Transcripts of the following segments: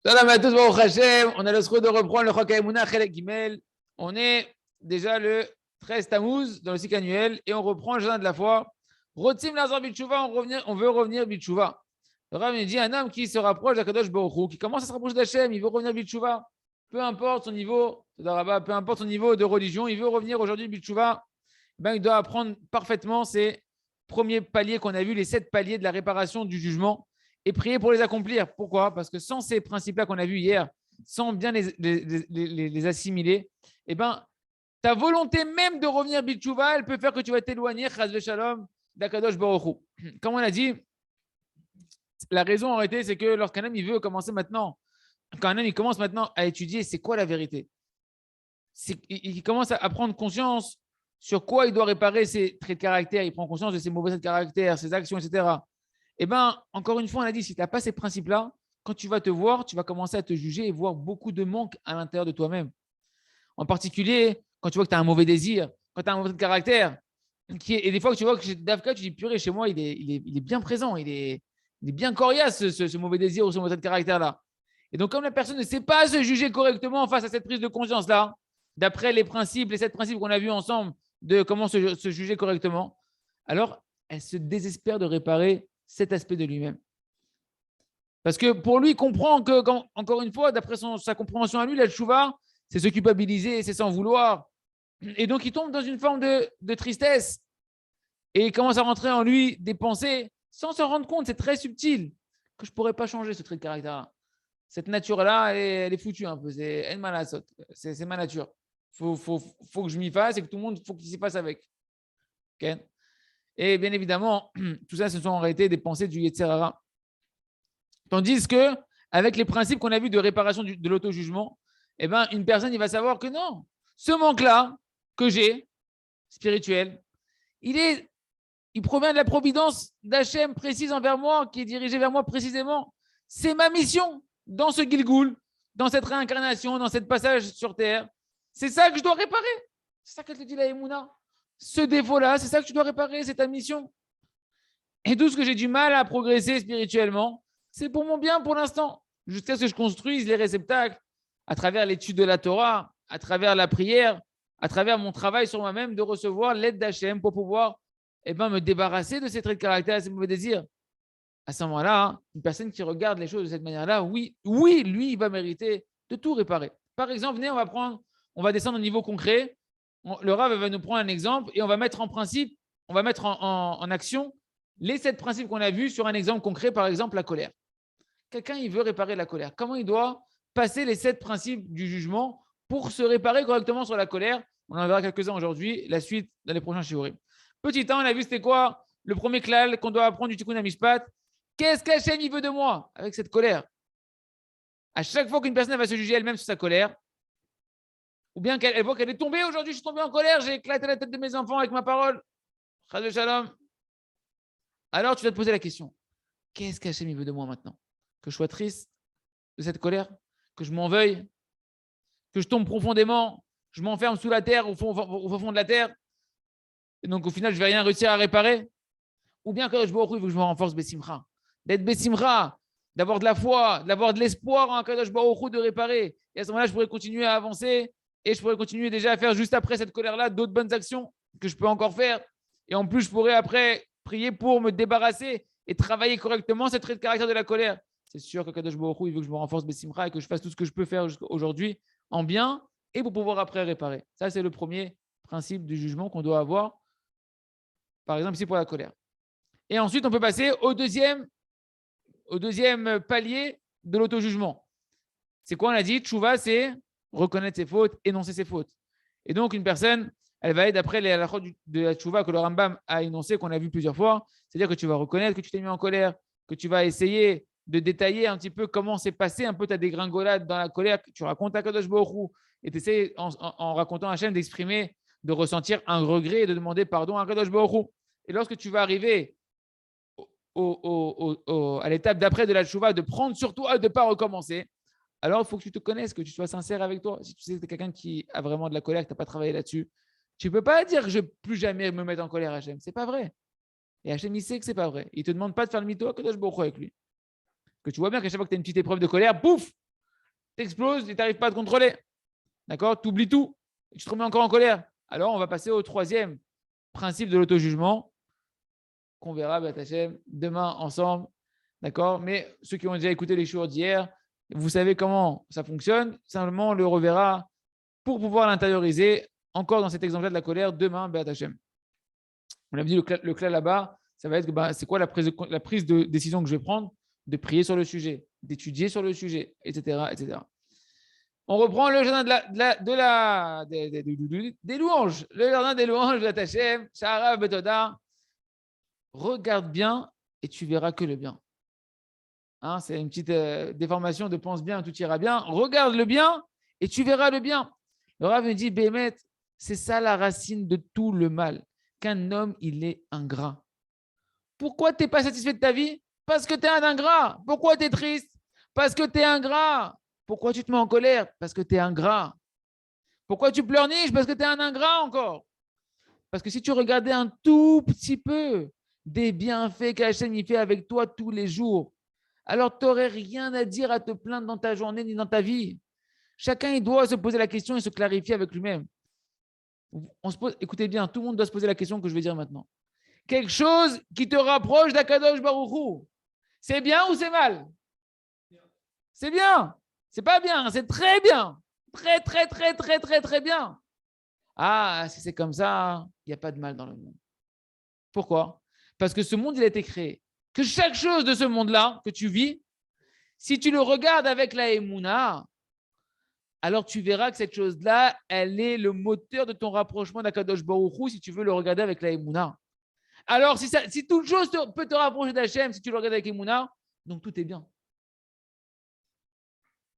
Salam à tous, Baruch Hashem. On a le souhait de reprendre le Chok HaEmunah Chelek Gimel. On est déjà le 13 Tammuz dans le cycle annuel et on reprend le jardin de la foi. Rotzim Lazar Bitchouva, on veut revenir Bitchouva. Le Rav nous dit un homme qui se rapproche d'Akadosh Baruch Hu, qui commence à se rapprocher d'Hachem, il veut revenir Bitchouva. Peu importe son niveau, peu importe son niveau de religion, il veut revenir aujourd'hui Bitchouva. Ben, il doit apprendre parfaitement ces premiers paliers qu'on a vus, les 7 paliers de la réparation du jugement. Et prier pour les accomplir. Pourquoi? Parce que sans ces principes-là qu'on a vus hier, sans bien les assimiler, eh ben, ta volonté même de revenir Bitchouva, elle peut faire que tu vas t'éloigner, Chaz v'Shalom, d'Akadosh Baruch Hu. Comme on a dit, la raison en réalité, c'est que lorsqu'un homme il veut commencer maintenant, quand un homme il commence maintenant à étudier, c'est quoi la vérité? Il commence à prendre conscience sur quoi il doit réparer ses traits de caractère, il prend conscience de ses mauvais traits de caractère, ses actions, etc. Eh bien, encore une fois, on a dit, si tu n'as pas ces principes-là, quand tu vas te voir, tu vas commencer à te juger et voir beaucoup de manques à l'intérieur de toi-même. En particulier, quand tu vois que tu as un mauvais désir, quand tu as un mauvais caractère, et des fois que tu vois que chez Davka, tu dis, purée, chez moi, il est bien présent, il est bien coriace, ce mauvais désir ou ce mauvais caractère-là. Et donc, comme la personne ne sait pas se juger correctement face à cette prise de conscience-là, d'après les principes, les 7 principes qu'on a vus ensemble de comment se juger correctement, alors elle se désespère de réparer cet aspect de lui-même. Parce que pour lui, il comprend que, encore une fois, d'après sa compréhension à lui, la tchouva, c'est se culpabiliser, c'est s'en vouloir. Et donc, il tombe dans une forme de tristesse. Et il commence à rentrer en lui des pensées sans se rendre compte, c'est très subtil, que je ne pourrais pas changer ce trait de caractère-là. Cette nature-là, elle est foutue un peu. C'est ma nature. Faut que je m'y fasse et que tout le monde, faut qu'il s'y fasse avec. Okay? Et bien évidemment, tout ça, ce sont en réalité des pensées du Yetzer Hara. Tandis que, avec les principes qu'on a vus de réparation de l'auto-jugement, eh ben, une personne, il va savoir que non, ce manque-là que j'ai, spirituel, il provient de la providence d'Hachem précise envers moi, qui est dirigée vers moi précisément. C'est ma mission dans ce Gilgoul, dans cette réincarnation, dans ce passage sur terre. C'est ça que je dois réparer. C'est ça que te dit la Emouna. Ce défaut-là, c'est ça que tu dois réparer, c'est ta mission. Et tout ce que j'ai du mal à progresser spirituellement, c'est pour mon bien pour l'instant, jusqu'à ce que je construise les réceptacles à travers l'étude de la Torah, à travers la prière, à travers mon travail sur moi-même, de recevoir l'aide d'Hachem pour pouvoir me débarrasser de ces traits de caractère et ces mauvais désirs. À ce moment-là, une personne qui regarde les choses de cette manière-là, oui, lui, il va mériter de tout réparer. Par exemple, venez, on va descendre au niveau concret. Le Rav va nous prendre un exemple et on va mettre en action les 7 principes qu'on a vus sur un exemple concret, par exemple la colère. Quelqu'un, il veut réparer la colère. Comment il doit passer les 7 principes du jugement pour se réparer correctement sur la colère? On en verra quelques-uns aujourd'hui, la suite dans les prochains shiurim. Petit temps, on a vu c'était quoi le premier klal qu'on doit apprendre du Tikkun HaMishpat. Qu'est-ce qu'Hachem il veut de moi avec cette colère? À chaque fois qu'une personne va se juger elle-même sur sa colère, ou bien qu'elle voit qu'elle est tombée aujourd'hui, je suis tombé en colère, j'ai éclaté la tête de mes enfants avec ma parole. Chas Shalom. Alors tu dois te poser la question, qu'est-ce qu'Hachem il veut de moi maintenant? Que je sois triste de cette colère? Que je m'en veuille? Que je tombe profondément? Je m'enferme sous la terre, au fond de la terre? Et donc au final, je ne vais rien réussir à réparer? Ou bien que je veux que je me renforce Bessimcha? D'être Bessimcha, d'avoir de la foi, d'avoir de l'espoir en Kadosh Baruch Hu de réparer. Et à ce moment-là, je pourrais continuer à avancer et je pourrais continuer déjà à faire juste après cette colère-là d'autres bonnes actions que je peux encore faire. Et en plus, je pourrais après prier pour me débarrasser et travailler correctement cette trait de caractère de la colère. C'est sûr que Kadosh Baruch Hu, il veut que je me renforce Bessimcha et que je fasse tout ce que je peux faire aujourd'hui en bien et pour pouvoir après réparer. Ça, c'est le premier principe du jugement qu'on doit avoir, par exemple ici pour la colère. Et ensuite, on peut passer au deuxième palier de l'auto-jugement. C'est quoi? On a dit, tchouva, c'est reconnaître ses fautes, énoncer ses fautes. Et donc, une personne, elle va être d'après les halachot de la tchouva que le Rambam a énoncé, qu'on a vu plusieurs fois. C'est-à-dire que tu vas reconnaître que tu t'es mis en colère, que tu vas essayer de détailler un petit peu comment s'est passé un peu ta dégringolade dans la colère. Tu racontes à Kadosh Baruch Hu et tu essaies, en racontant à Hachem, d'exprimer, de ressentir un regret et de demander pardon à Kadosh Baruch Hu. Et lorsque tu vas arriver à l'étape d'après de la tchouva, de prendre sur toi, de ne pas recommencer, alors il faut que tu te connaisses, que tu sois sincère avec toi. Si tu sais que tu es quelqu'un qui a vraiment de la colère, que tu n'as pas travaillé là-dessus, tu ne peux pas dire que je ne vais plus jamais me mettre en colère à Hachem. Ce n'est pas vrai. Et Hachem, il sait que ce n'est pas vrai. Il ne te demande pas de faire le mytho à Kadosh Baruch Hu avec lui. Que tu vois bien qu'à chaque fois que tu as une petite épreuve de colère, pouf, tu exploses et tu n'arrives pas à te contrôler. D'accord? Tu oublies tout. Et tu te remets encore en colère. Alors, on va passer au troisième principe de l'auto-jugement qu'on verra demain ensemble. D'accord? Mais ceux qui ont déjà écouté les cours d'hier, vous savez comment ça fonctionne. Simplement, on le reverra pour pouvoir l'intérioriser encore dans cet exemple-là de la colère demain, Be'at Hashem. On a dit le clé là-bas, ça va être que c'est quoi la prise de décision que je vais prendre? De prier sur le sujet, d'étudier sur le sujet, etc. etc. On reprend le jardin des louanges. Le jardin des louanges de Hashem, Sha'ara Betoda. Regarde bien et tu verras que le bien. Hein, c'est une petite déformation de pense bien, tout ira bien. Regarde le bien et tu verras le bien. Le Rav me dit, Bémet, c'est ça la racine de tout le mal. Qu'un homme, il est ingrat. Pourquoi tu n'es pas satisfait de ta vie? Parce que tu es un ingrat. Pourquoi tu es triste? Parce que tu es ingrat. Pourquoi tu te mets en colère? Parce que tu es ingrat. Pourquoi tu pleurniches? Parce que tu es un ingrat encore. Parce que si tu regardais un tout petit peu des bienfaits qu'Hachem y fait avec toi tous les jours, alors tu n'aurais rien à dire à te plaindre dans ta journée ni dans ta vie. Chacun, il doit se poser la question et se clarifier avec lui-même. Écoutez bien, tout le monde doit se poser la question que je vais dire maintenant. Quelque chose qui te rapproche d'Akadosh Baruch Hu, c'est bien ou c'est mal? C'est bien. C'est pas bien, c'est très bien. Très, très, très, très, très, très bien. Ah, si c'est comme ça, il n'y a pas de mal dans le monde. Pourquoi? Parce que ce monde, il a été créé. Que chaque chose de ce monde-là que tu vis, si tu le regardes avec la Emouna, alors tu verras que cette chose-là, elle est le moteur de ton rapprochement d'Akadosh Baruch Hu si tu veux le regarder avec la Emouna. Alors, si toute chose peut te rapprocher d'Hachem, si tu le regardes avec Emouna, donc tout est bien.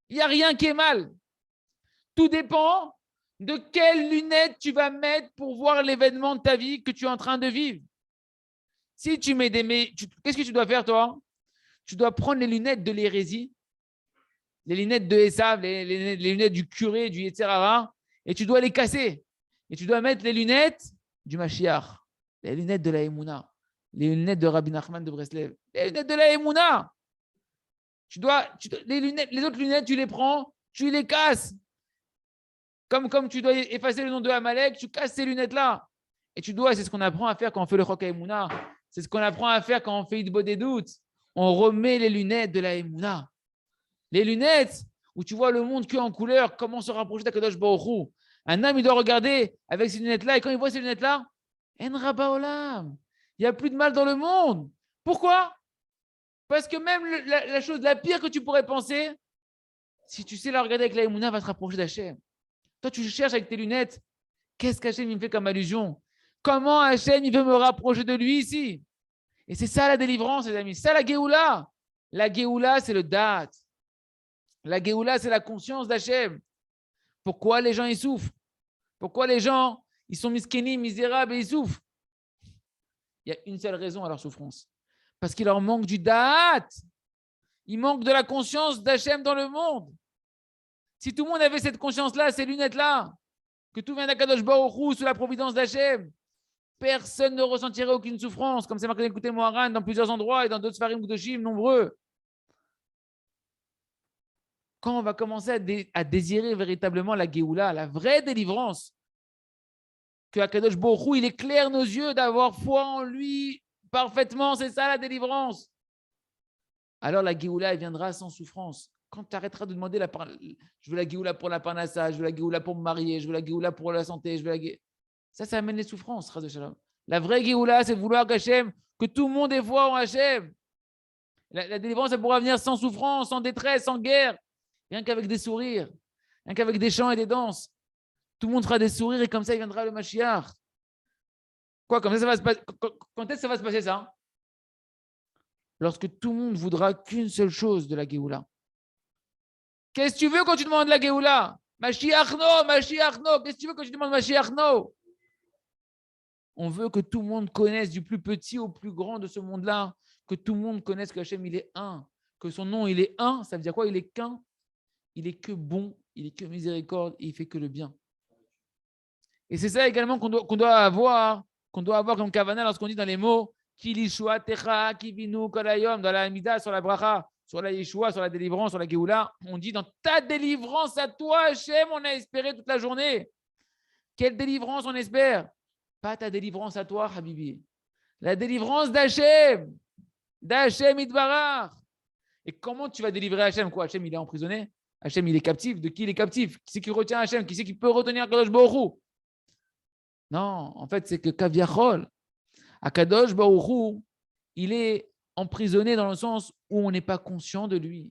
Il n'y a rien qui est mal. Tout dépend de quelles lunettes tu vas mettre pour voir l'événement de ta vie que tu es en train de vivre. Si tu mets qu'est-ce que tu dois faire, toi? Tu dois prendre les lunettes de l'hérésie, les lunettes de Esav, les lunettes du curé, du Yetzirara, et tu dois les casser. Et tu dois mettre les lunettes du Mashiach, les lunettes de la Emouna, les lunettes de Rabbi Nachman de Breslev, les lunettes de la Emouna. Les autres lunettes, tu les prends, tu les casses. Comme tu dois effacer le nom de Amalek, tu casses ces lunettes-là. Et c'est ce qu'on apprend à faire quand on fait le Chok HaEmouna. C'est ce qu'on apprend à faire quand on fait Idbo des doutes. On remet les lunettes de la Emouna. Les lunettes où tu vois le monde qu'en couleur, comment se rapprocher d'Akadosh Baruch Hu. Un homme, il doit regarder avec ces lunettes-là. Et quand il voit ces lunettes-là, En Rabba Olam, il n'y a plus de mal dans le monde. Pourquoi? Parce que même la chose la pire que tu pourrais penser, si tu sais la regarder avec la Emouna, va te rapprocher d'Hachem. Toi, tu cherches avec tes lunettes, qu'est-ce qu'Hachem me fait comme allusion? Comment Hachem il veut me rapprocher de lui ici? Et c'est ça la délivrance, les amis. C'est ça la Géoula. La Géoula, c'est le date. La Géoula, c'est la conscience d'Hachem. Pourquoi les gens ils souffrent? Pourquoi les gens ils sont miskénis, misérables et ils souffrent? Il y a une seule raison à leur souffrance. Parce qu'il leur manque du date. Il manque de la conscience d'Hachem dans le monde. Si tout le monde avait cette conscience-là, ces lunettes-là, que tout vient d'Akadosh Baruch Hu sous la providence d'Hachem, personne ne ressentirait aucune souffrance, comme c'est marqué d'écouter Moharan dans plusieurs endroits et dans d'autres Farim Gdoshim nombreux. Quand on va commencer à désirer véritablement la Géoula, la vraie délivrance, que Akadosh Baruch Hu, il éclaire nos yeux d'avoir foi en lui parfaitement, c'est ça la délivrance. Alors la Géoula, elle viendra sans souffrance. Quand tu arrêteras de demander je veux la Géoula pour la parnassa, je veux la Géoula pour me marier, je veux la Géoula pour la santé, ça amène les souffrances. La vraie Géoula, c'est de vouloir qu'Hachem, que tout le monde ait foi en Hachem. La délivrance, elle pourra venir sans souffrance, sans détresse, sans guerre, rien qu'avec des sourires, rien qu'avec des chants et des danses. Tout le monde fera des sourires et comme ça, il viendra le Mashiach. Quoi, comme ça va se passer? Quand est-ce que ça va se passer, ça? Lorsque tout le monde voudra qu'une seule chose de la Géoula. Qu'est-ce que tu veux quand tu demandes la Géoula? Mashiach no, Mashiach no. Qu'est-ce que tu veux quand tu demandes Mashiach no? On veut que tout le monde connaisse, du plus petit au plus grand de ce monde-là, que tout le monde connaisse que Hachem, il est un, que son nom, il est un. Ça veut dire quoi? Il est qu'un. Il est que bon, il est que miséricorde, et il fait que le bien. Et c'est ça également qu'on doit avoir comme kavana lorsqu'on dit dans les mots Kilishua Techa Kivinu Kolayom, dans la Amida sur la bracha. sur la Yeshua, sur la délivrance, sur la Géoula, on dit dans ta délivrance à toi, Hachem, on a espéré toute la journée. Quelle délivrance on espère? Pas ta délivrance à toi, Habibi. La délivrance d'Hachem. D'Hachem Idbarach. Et comment tu vas délivrer Hachem? Quoi? Hachem, il est emprisonné? Hachem, il est captif? De qui il est captif? Qui c'est qui retient Hachem? Qui c'est qui peut retenir Kadosh Baruch Hu? Non, en fait, c'est que Kaviachol, Akadosh Baruch Hu, il est emprisonné dans le sens où on n'est pas conscient de lui.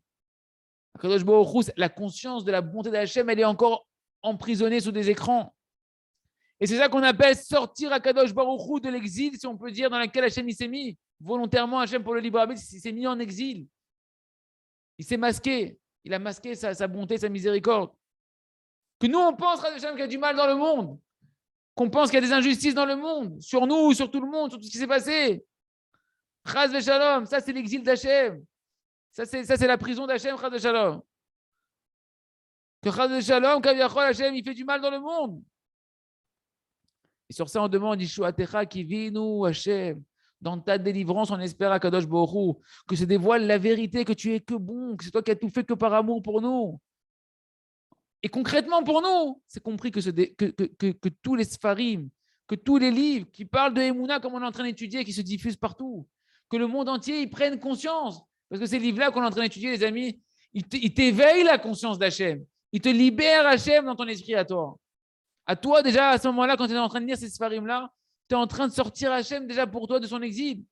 Akadosh Baruch Hu, la conscience de la bonté d'Hachem, elle est encore emprisonnée sous des écrans. Et c'est ça qu'on appelle sortir Akadosh Baruch Hu de l'exil, si on peut dire, dans lequel Hachem il s'est mis. Volontairement, Hachem, pour le libre arbitre, il s'est mis en exil. Il s'est masqué. Il a masqué sa bonté, sa miséricorde. Que nous, on pense, Hachem, qu'il y a du mal dans le monde. Qu'on pense qu'il y a des injustices dans le monde. Sur nous, sur tout le monde, sur tout ce qui s'est passé. Chaz v'shalom, ça c'est l'exil d'Hachem. Ça c'est la prison d'Hachem, Chaz v'shalom. Que Chaz v'shalom, Kaviachol, Hachem, il fait du mal dans le monde. Et sur ça, on demande Yeshuatecha kivinu Hachem. Dans ta délivrance, on espère à Kadosh Baruch Hu que se dévoile la vérité, que tu es que bon, que c'est toi qui as tout fait que par amour pour nous. Et concrètement pour nous, c'est compris que tous les Sfarim, que tous les livres qui parlent de Emouna, comme on est en train d'étudier, qui se diffusent partout, que le monde entier ils prenne conscience. Parce que ces livres-là qu'on est en train d'étudier, les amis, ils t'éveillent la conscience d'Hachem. Ils te libèrent Hachem dans ton esprit à toi. À toi, déjà, à ce moment-là, quand tu es en train de lire ces Sfarim-là, tu es en train de sortir Hachem déjà pour toi de son exil.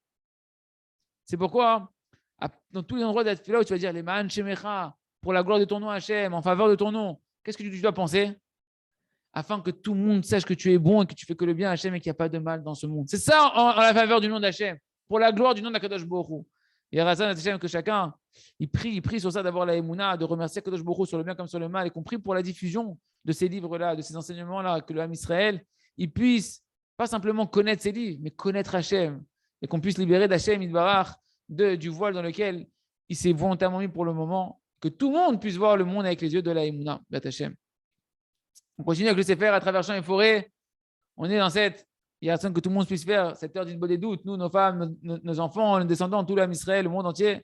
C'est pourquoi, dans tous les endroits d'Atfila où tu vas dire les Ma'an Shemecha, pour la gloire de ton nom Hachem, en faveur de ton nom, qu'est-ce que tu dois penser? Afin que tout le monde sache que tu es bon et que tu fais que le bien à Hachem et qu'il n'y a pas de mal dans ce monde. C'est ça en la faveur du nom d'Hachem, pour la gloire du nom d'Akadosh Baruch Hu. Et Razan Hachem, que chacun, il prie sur ça d'avoir la Emouna, de remercier Akadosh Baruch Hu sur le bien comme sur le mal, y compris pour la diffusion de ces livres-là, de ces enseignements-là, que le Ham Israël, il puisse pas simplement connaître ces livres, mais connaître Hachem, et qu'on puisse libérer d'Hachem Idbarach du voile dans lequel il s'est volontairement mis pour le moment, que tout le monde puisse voir le monde avec les yeux de la Emouna, Hachem. On continue avec le Sefer à travers champs et forêts. On est dans cette, il y a que tout le monde puisse faire cette heure d'une bonne des doutes, nous, nos femmes, nos enfants, nos descendants, tout l'âme Israël, le monde entier.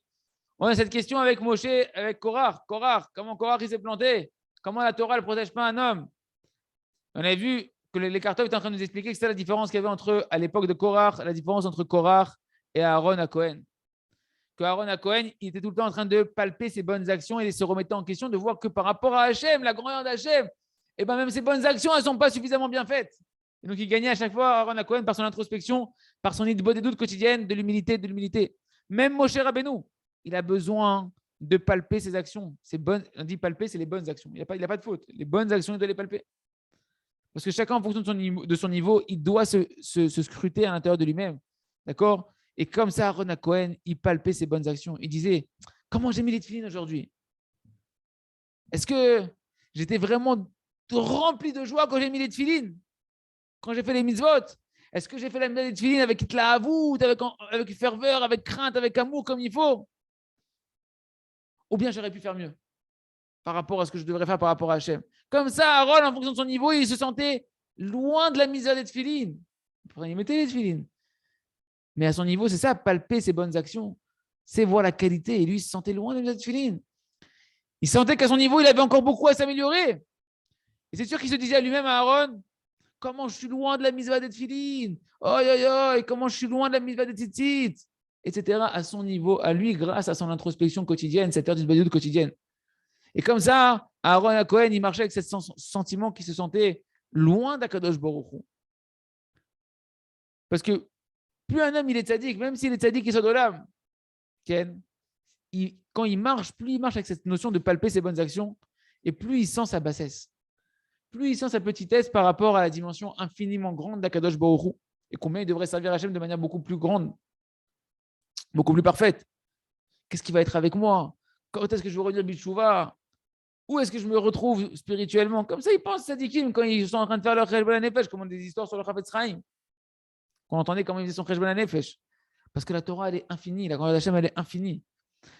On a cette question avec Moshe, avec Korach. Korach, comment Korach il s'est planté? Comment la Torah ne protège pas un homme? On a vu que les cartons étaient en train de nous expliquer que c'était la différence qu'il y avait entre, à l'époque de Korach, la différence entre Korach et Aaron à Cohen. Que Aaron à Cohen, il était tout le temps en train de palper ses bonnes actions et de se remettre en question, de voir que par rapport à Hachem, la grandeur d'Hachem, et ben même ses bonnes actions, elles ne sont pas suffisamment bien faites. Et donc, il gagnait à chaque fois Aaron à Cohen par son introspection, par son idée des doutes quotidiennes, de l'humilité. Même Moshe Rabbeinu, il a besoin de palper ses actions. On dit palper, c'est les bonnes actions. Il n'a pas de faute. Les bonnes actions, il doit les palper. Parce que chacun, en fonction de son niveau, il doit se scruter à l'intérieur de lui-même. D'accord? Et comme ça, Aaron à Cohen, il palpait ses bonnes actions. Il disait, comment j'ai mis les tefilines aujourd'hui? Est-ce que j'étais vraiment rempli de joie quand j'ai mis les tefilines? Quand j'ai fait les mitzvot? Est-ce que j'ai fait la mitzvah des tefilines avec itlaavout, avec ferveur, avec crainte, avec amour comme il faut? Ou bien j'aurais pu faire mieux par rapport à ce que je devrais faire par rapport à Hachem. Comme ça, Aaron, en fonction de son niveau, il se sentait loin de la misère des tefilines. Il mettait les tefilines. Mais à son niveau, c'est ça, palper ses bonnes actions. C'est voir la qualité. Et lui, il se sentait loin de la misère des tefilines. Il sentait qu'à son niveau, il avait encore beaucoup à s'améliorer. Et c'est sûr qu'il se disait à lui-même, à Aaron, comment je suis loin de la mitzvah des tefilines. Comment je suis loin de la mitzvah des tzitzit, etc. À son niveau, à lui, grâce à son introspection quotidienne, cette heure d'hisbadiout quotidienne. Et comme ça, Aaron à Cohen, il marchait avec ce sentiment qu'il se sentait loin d'Akadosh Baruch Hu. Parce que plus un homme il est tzaddik, même s'il est tzaddik et sodolam, quand il marche, plus il marche avec cette notion de palper ses bonnes actions, et plus il sent sa bassesse. Plus il sent sa petitesse par rapport à la dimension infiniment grande d'Akadosh Baruch Hu, et combien il devrait servir Hachem de manière beaucoup plus grande, beaucoup plus parfaite. Qu'est-ce qui va être avec moi? Quand est-ce que je vais revenir Bitshuva? Où est-ce que je me retrouve spirituellement? Comme ça, ils pensent tzadikim quand ils sont en train de faire leur cheshbon hanefesh, comme des histoires sur le Chafetz Chaim. Quand on entendait comment ils faisaient son cheshbon hanefesh. Parce que la Torah, elle est infinie, la grandeur d'Hachem, elle est infinie.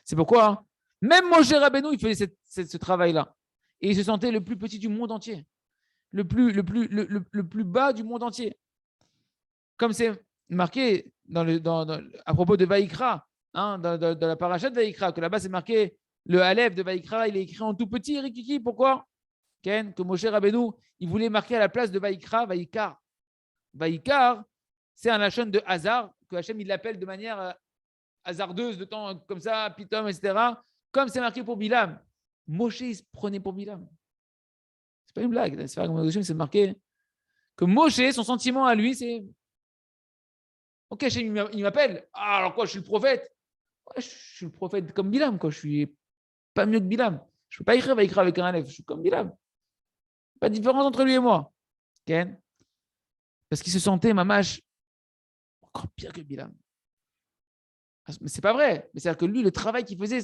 C'est pourquoi, même Moshe Rabbeinu, il faisait ce travail-là. Et il se sentait le plus petit du monde entier. Le plus bas du monde entier. Comme c'est marqué à propos de Vaïkra, hein, dans la paracha de Vaïkra, que là-bas c'est marqué le Aleph de Vaïkra, il est écrit en tout petit, Rikiki. Pourquoi? Ken, que Moshe Rabbeinu, il voulait marquer à la place de Vaïkra, Vaïkar. Vaïkar, c'est un lachon de hasard, que Hachem il l'appelle de manière hasardeuse, de temps comme ça, Pitom, etc. Comme c'est marqué pour Bilam. Moshe, il se prenait pour Bilam. C'est pas une blague. C'est marqué que Moshe, son sentiment à lui, c'est ok, Hachem, il m'appelle. Ah, alors quoi, je suis le prophète. Ouais, je suis le prophète comme Bilam, quoi. Je suis pas mieux que Bilam. Je ne peux pas écrire Vaïkra avec un Aleph. Je suis comme Bilam. Pas de différence entre lui et moi. Ken. Parce qu'il se sentait, mamache, encore pire que Bilam. Mais c'est pas vrai. Mais c'est-à-dire que lui, le travail qu'il faisait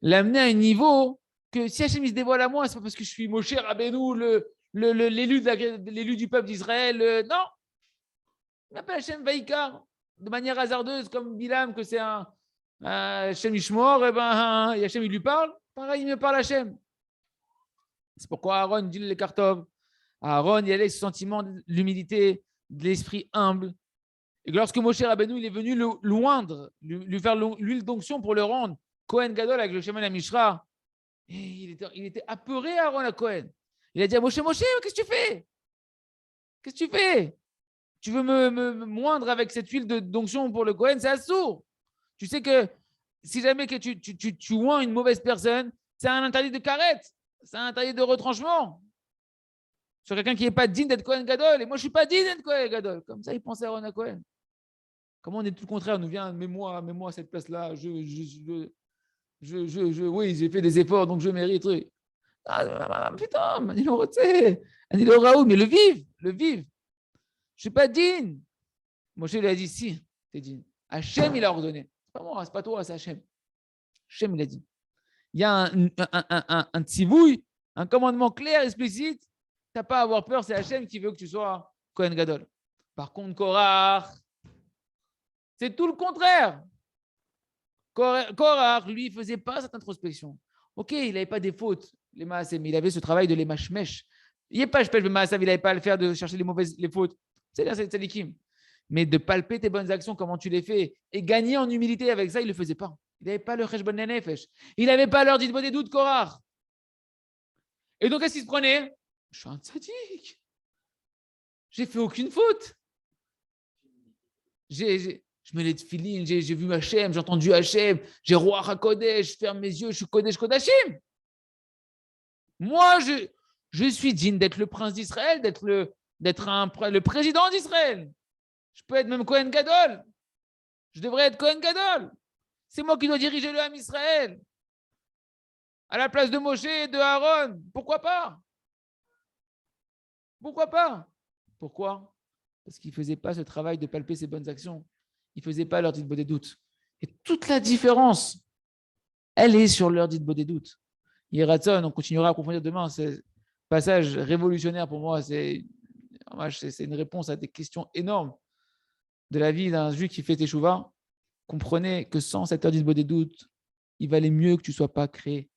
l'amenait à un niveau que si Hachem il se dévoile à moi, c'est pas parce que je suis Moshe Rabbeinu, l'élu du peuple d'Israël. Non. Il m'appelle Hachem Vaïkar de manière hasardeuse, comme Bilam, que c'est un Hachem Ishmor, et Hachem il lui parle. Pareil, il me parle Hachem. C'est pourquoi Aaron dit les Kartov. Aaron, il avait ce sentiment de l'humilité, de l'esprit humble. Et lorsque Moshe Rabbeinu il est venu le loindre, lui faire l'huile d'onction pour le rendre Kohen Gadol avec le Shemen HaMishra, et il était apeuré, Aaron à Kohen. Il a dit à Moshe, qu'est-ce que tu fais? Qu'est-ce que tu fais? Tu veux me moindre avec cette huile d'onction pour le Kohen? C'est assourd. Tu sais que si jamais que tu oins une mauvaise personne, c'est un interdit de karet, c'est un interdit de retranchement. Sur quelqu'un qui n'est pas digne d'être Kohen Gadol. Et moi, je ne suis pas digne d'être Kohen Gadol. Comme ça, il pensait à Aaron à Kohen. Comment on est tout le contraire? On nous vient, mets-moi à cette place-là. Oui, j'ai fait des efforts, donc je mérite. Putain, mais le vive. Je ne suis pas digne. Moshe lui a dit, si, tu es digne. Hachem, il a ordonné. C'est pas moi, c'est pas toi, c'est Hachem. Hachem, il a dit. Il y a un tzivouille, un commandement clair, explicite. Tu n'as pas à avoir peur, c'est Hachem qui veut que tu sois Kohen Gadol. Par contre, Korach, c'est tout le contraire. Korach, lui, il ne faisait pas cette introspection. Ok, il n'avait pas des fautes, les Maaseh, mais il avait ce travail de les mashmesh. Il n'est pas je pêche le Maaseh, il n'avait pas à le faire de chercher les fautes. C'est-à-dire, c'est tzadikim. Mais de palper tes bonnes actions, comment tu les fais, et gagner en humilité avec ça, il ne le faisait pas. Il n'avait pas le cheshbon nefesh. Il n'avait pas l'heure d'idbo des doutes, Korach. Et donc, qu'est-ce qu'il se prenait? Je suis un tzaddik. J'ai fait aucune faute. Je mets les tefilines, j'ai vu Hachem, j'ai entendu Hachem, j'ai roi HaKodesh, je ferme mes yeux, je suis Kodesh Kodashim. Moi, je suis digne d'être le prince d'Israël, d'être le président d'Israël. Je peux être même Kohen Gadol. Je devrais être Kohen Gadol. C'est moi qui dois diriger le Ham Israël. À la place de Moshe et de Aaron. Pourquoi pas? Pourquoi pas? Pourquoi? Parce qu'il ne faisait pas ce travail de palper ses bonnes actions. Il ne faisait pas leur d'idbo des doutes. Et toute la différence, elle est sur leur d'idbo des doutes. Yeratzon, on continuera à approfondir demain. C'est un passage révolutionnaire pour moi. C'est une réponse à des questions énormes de la vie d'un juif qui fait teshuva. Comprenez que sans cette heure d'idbo des doutes, il valait mieux que tu ne sois pas créé.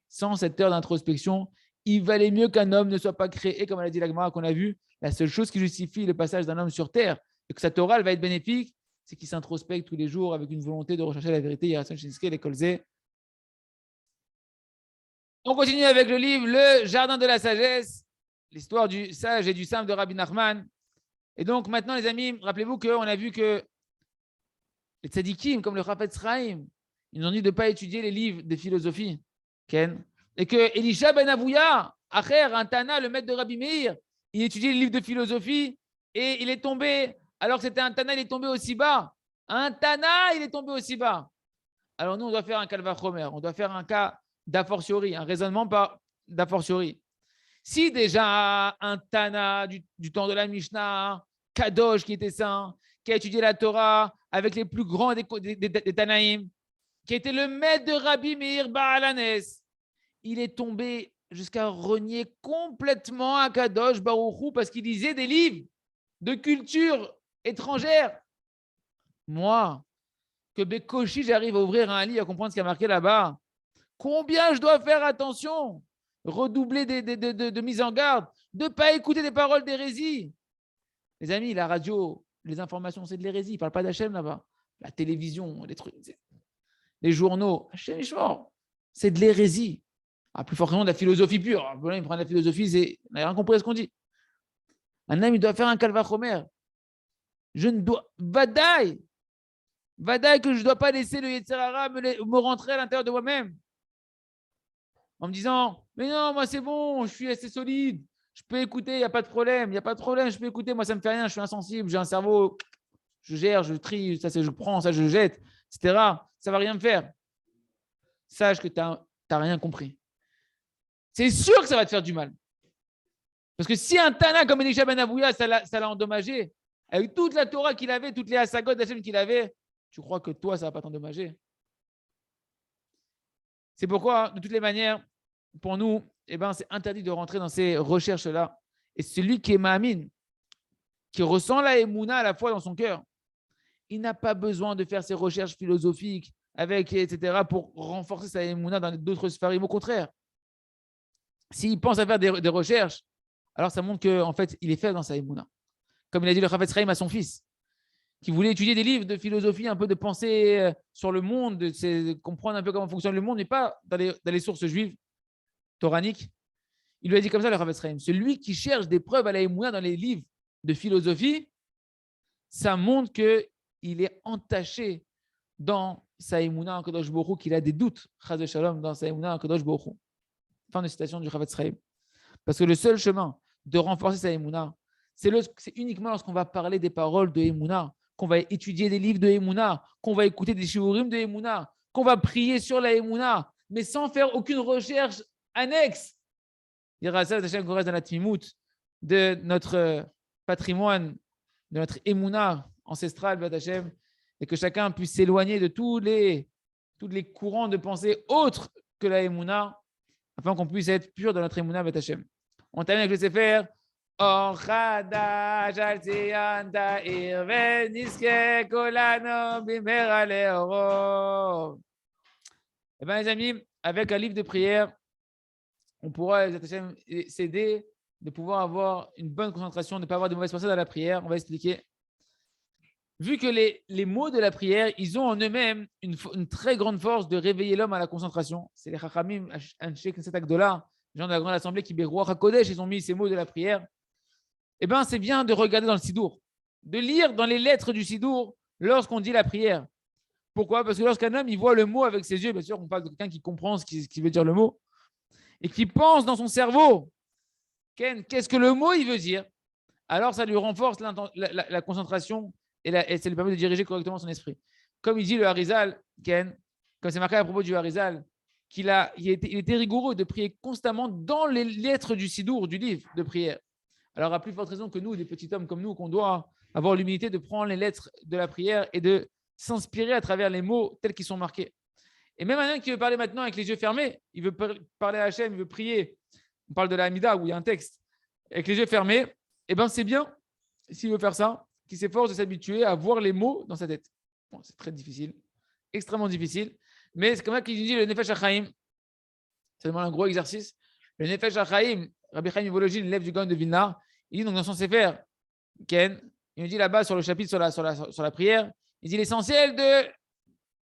Sans cette heure d'introspection, il valait mieux qu'un homme ne soit pas créé. Et comme l'a dit la Gemara qu'on a vu, la seule chose qui justifie le passage d'un homme sur terre et que sa Torah va être bénéfique, c'est qu'il s'introspecte tous les jours avec une volonté de rechercher la vérité. On continue avec le livre Le Jardin de la Sagesse, l'histoire du sage et du simple de Rabbi Nachman. Et donc maintenant, les amis, rappelez-vous qu'on a vu que les tzadikim, comme le Chafetz Chaim, ils nous ont dit de ne pas étudier les livres de philosophie. Ken. Et que Elisha ben Avouya, Acher, un Tana, le maître de Rabbi Meir, il étudiait les livres de philosophie et il est tombé, alors que c'était un Tana, il est tombé aussi bas. Un Tana, il est tombé aussi bas. Alors nous, on doit faire un Kalva Chomer, on doit faire un cas d'a fortiori, un raisonnement par d'a fortiori. Si déjà un Tana du temps de la Mishnah, Kadosh qui était saint, qui a étudié la Torah avec les plus grands des Tanaïm, qui était le maître de Rabbi Meir Baalanes, il est tombé jusqu'à renier complètement à Kadosh Baruch Hu parce qu'il lisait des livres de culture étrangère. Moi, que Bekoshi, j'arrive à ouvrir un livre, à comprendre ce qu'il y a marqué là-bas, combien je dois faire attention, redoubler de mise en garde, de ne pas écouter des paroles d'hérésie. Les amis, la radio, les informations, c'est de l'hérésie. Il ne parle pas d'Hachem là-bas. la télévision, les trucs, les journaux. C'est de l'hérésie. Plus forcément de la philosophie pure. Il prend de la philosophie, on n'a rien compris à ce qu'on dit. Un homme, il doit faire un calvachomer. Je ne dois. Vadaï que je ne dois pas laisser le Yetzer Hara me rentrer à l'intérieur de moi-même. En me disant, mais non, moi c'est bon, je suis assez solide. Je peux écouter, il n'y a pas de problème. Il n'y a pas de problème, je peux écouter. Moi, ça ne me fait rien, je suis insensible, j'ai un cerveau. Je gère, je trie, ça je prends, ça je jette, etc. Ça ne va rien me faire. Sache que tu n'as rien compris. C'est sûr que ça va te faire du mal. Parce que si un Tana comme Elisha Ben Avouya, ça l'a endommagé, avec toute la Torah qu'il avait, toutes les Hasagot d'Hachem qu'il avait, tu crois que toi, ça ne va pas t'endommager? C'est pourquoi, de toutes les manières, pour nous, c'est interdit de rentrer dans ces recherches-là. Et celui qui est Ma'amin, qui ressent la Emouna à la fois dans son cœur, il n'a pas besoin de faire ses recherches philosophiques, etc., pour renforcer sa Emouna dans d'autres sphères. Au contraire, s'il pense à faire des recherches, alors ça montre qu'en fait, il est faible dans sa Emouna. Comme il a dit le Chafetz Chaim à son fils, qui voulait étudier des livres de philosophie, un peu de pensée sur le monde, de comprendre un peu comment fonctionne le monde, mais pas dans les sources juives, toraniques. Il lui a dit comme ça, le Chafetz Chaim, celui qui cherche des preuves à la Emouna dans les livres de philosophie, ça montre qu'il est entaché dans sa Emouna en Kadosh Baruch Hu, qu'il a des doutes, Chaz Shalom, dans sa Emouna en Kadosh Baruch Hu. Fin de citation du Chafetz Chaim. Parce que le seul chemin de renforcer sa Emouna, c'est uniquement lorsqu'on va parler des paroles de Emouna, qu'on va étudier des livres de Emouna, qu'on va écouter des shiurim de Emouna, qu'on va prier sur la Emouna, mais sans faire aucune recherche annexe. Il y aura ça qu'on reste dans la tmimout de notre patrimoine, de notre Emouna ancestrale, Hashem, et que chacun puisse s'éloigner de tous les courants de pensée autres que la Emouna, afin qu'on puisse être pur dans notre Emouna, Hashem. On termine avec le Sefer. Or Chadash al Tzion Ta'ir V'Nizke Kolano Bimera Leoro. Eh bien, les amis, avec un livre de prière, on pourra s'aider de pouvoir avoir une bonne concentration, de ne pas avoir de mauvaises pensées dans la prière. On va expliquer. Vu que les mots de la prière, ils ont en eux-mêmes une très grande force de réveiller l'homme à la concentration. C'est les Chachamim, Anshe Knesset Agdola, les gens de la grande assemblée qui Beruach HaKodesh, ils ont mis ces mots de la prière. C'est bien de regarder dans le Sidour, de lire dans les lettres du Sidour lorsqu'on dit la prière. Pourquoi? Parce que lorsqu'un homme il voit le mot avec ses yeux, bien sûr, on parle de quelqu'un qui comprend ce qui veut dire le mot, et qui pense dans son cerveau, qu'est-ce que le mot il veut dire? Alors ça lui renforce la concentration et ça lui permet de diriger correctement son esprit. Comme il dit le Harizal, comme c'est marqué à propos du Harizal, il était rigoureux de prier constamment dans les lettres du Sidour, du livre de prière. Alors, à plus forte raison que nous, des petits hommes comme nous, qu'on doit avoir l'humilité de prendre les lettres de la prière et de s'inspirer à travers les mots tels qu'ils sont marqués. Et même un homme qui veut parler maintenant avec les yeux fermés, il veut parler à Hachem, il veut prier. On parle de la Hamida où il y a un texte. Avec les yeux fermés, c'est bien, s'il veut faire ça, qu'il s'efforce de s'habituer à voir les mots dans sa tête. Bon, c'est très difficile, extrêmement difficile. Mais c'est comme ça qu'il dit le Nefesh HaChaim. Ça demande un gros exercice. Le Nefesh HaChaim, Rabbi Chaim Volojin, l'élève du Gaon de Vilna, il dit donc dans son Sefer, il me dit là-bas sur le chapitre sur la prière, il dit l'essentiel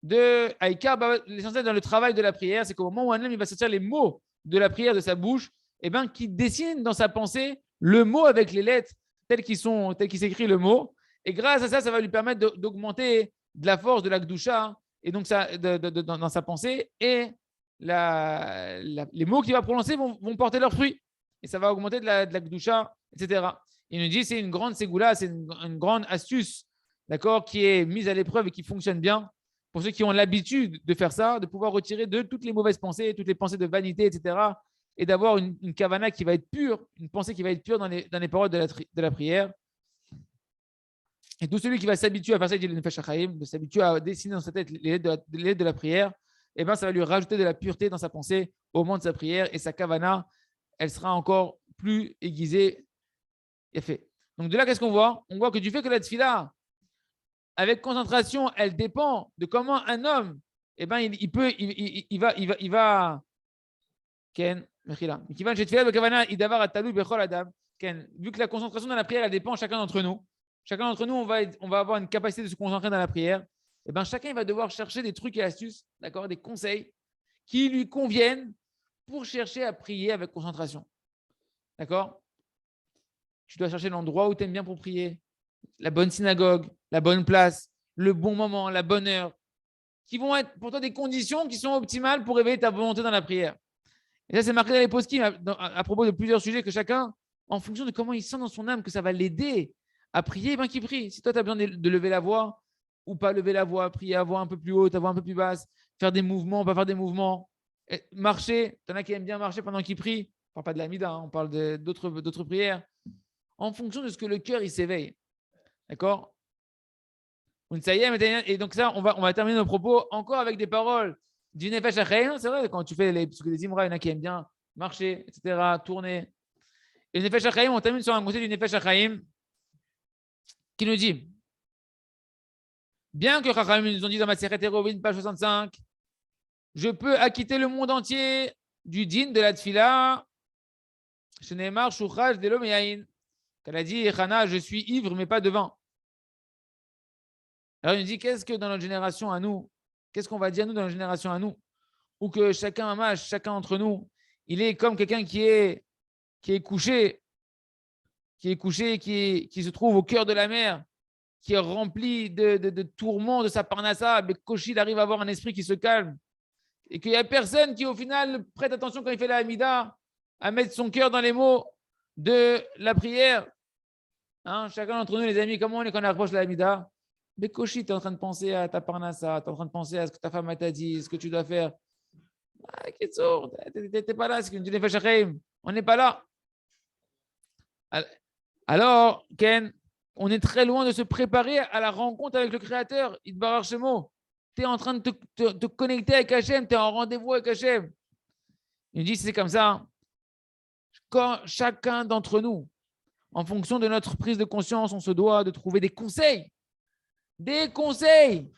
l'essentiel dans le travail de la prière, c'est qu'au moment où un homme il va sortir les mots de la prière de sa bouche, qu'il dessine dans sa pensée le mot avec les lettres telles qu'il s'écrit le mot, et grâce à ça, ça va lui permettre d'augmenter de la force de la Gdusha, et donc dans sa pensée, et les mots qu'il va prononcer vont porter leurs fruits. Et ça va augmenter de la Gdusha, etc. Il nous dit c'est une grande ségoula, c'est une grande astuce, d'accord, qui est mise à l'épreuve et qui fonctionne bien pour ceux qui ont l'habitude de faire ça, de pouvoir retirer de toutes les mauvaises pensées, toutes les pensées de vanité, etc. Et d'avoir une kavana qui va être pure, une pensée qui va être pure dans les paroles de la prière. Et tout celui qui va s'habituer à faire ça, il dit le Nefesh HaChaim, de s'habituer à dessiner dans sa tête les lettres de la prière, ça va lui rajouter de la pureté dans sa pensée au moment de sa prière et sa kavana, elle sera encore plus aiguisée et fait. Donc de là, qu'est-ce qu'on voit? On voit que du fait que la tfila, avec concentration, elle dépend de comment un homme, il va, vu que la concentration dans la prière, elle dépend chacun d'entre nous. Chacun d'entre nous, on va avoir une capacité de se concentrer dans la prière. eh ben, chacun il va devoir chercher des trucs et astuces, d'accord, des conseils qui lui conviennent pour chercher à prier avec concentration. D'accord? Tu dois chercher l'endroit où tu aimes bien pour prier, la bonne synagogue, la bonne place, le bon moment, la bonne heure, qui vont être pour toi des conditions qui sont optimales pour réveiller ta volonté dans la prière. Et ça, c'est marqué dans les post-it à propos de plusieurs sujets que chacun, en fonction de comment il sent dans son âme que ça va l'aider à prier, ben qu'il prie. Si toi, tu as besoin de lever la voix ou pas lever la voix, prier à voix un peu plus haute, à voix un peu plus basse, faire des mouvements, pas faire des mouvements, marcher. Tu en as qui aiment bien marcher pendant qu'ils prient. On ne parle pas de l'amida, hein, on parle d'autres prières. En fonction de ce que le cœur il s'éveille. D'accord? Et donc ça, on va terminer nos propos encore avec des paroles du Nefesh HaChaim. C'est vrai, quand tu fais des Imra, il y en a qui aiment bien marcher, etc., tourner. Et le Nefesh HaChaim, on termine sur un conseil du Nefesh HaChaim qui nous dit, bien que Chachamim nous ont dit dans Masechet Eruvin, page 65, je peux acquitter le monde entier du din de la tfila, Shenemar Shuchaj Delo Meyain. Qu'elle a dit, Chana, je suis ivre, mais pas de vin. Alors il nous dit, qu'est-ce que dans notre génération à nous, qu'est-ce qu'on va dire nous dans notre génération à nous, ou que chacun d'entre nous, il est comme quelqu'un qui est couché, qui se trouve au cœur de la mer, qui est rempli de tourments de sa parnassa, mais Koshi, il arrive à avoir un esprit qui se calme, et qu'il n'y a personne qui au final prête attention quand il fait la Hamida, à mettre son cœur dans les mots de la prière. Hein, chacun d'entre nous, les amis, comment on est quand on approche la Hamida? Mais Koshi, tu es en train de penser à ta parnassa, tu es en train de penser à ce que ta femme t'a dit, ce que tu dois faire. Ah, tu n'es pas là, c'est qu'une Nefesh HaChaim. On n'est pas là. Alors, Ken, on est très loin de se préparer à la rencontre avec le Créateur, Yitbarach Shemo. Tu es en train de te connecter avec Hachem, tu es en rendez-vous avec Hachem. Il dit, c'est comme ça. Quand chacun d'entre nous, en fonction de notre prise de conscience, on se doit de trouver des conseils. Des conseils.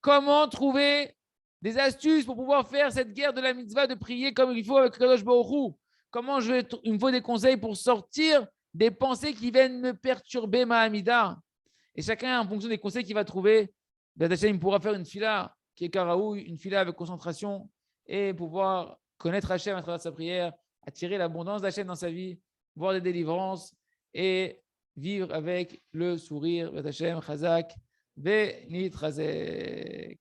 Comment trouver des astuces pour pouvoir faire cette guerre de la mitzvah de prier comme il faut avec Kadosh Baruch Hu. Comment il me faut des conseils pour sortir des pensées qui viennent me perturber ma Hamida. Et chacun, en fonction des conseils qu'il va trouver, il pourra faire une fila qui est karaoui, une fila avec concentration et pouvoir connaître Hachem à travers sa prière, attirer l'abondance d'Hachem dans sa vie, voir des délivrances et vivre avec le sourire d'Hachem, Chazak, Benit Chazek.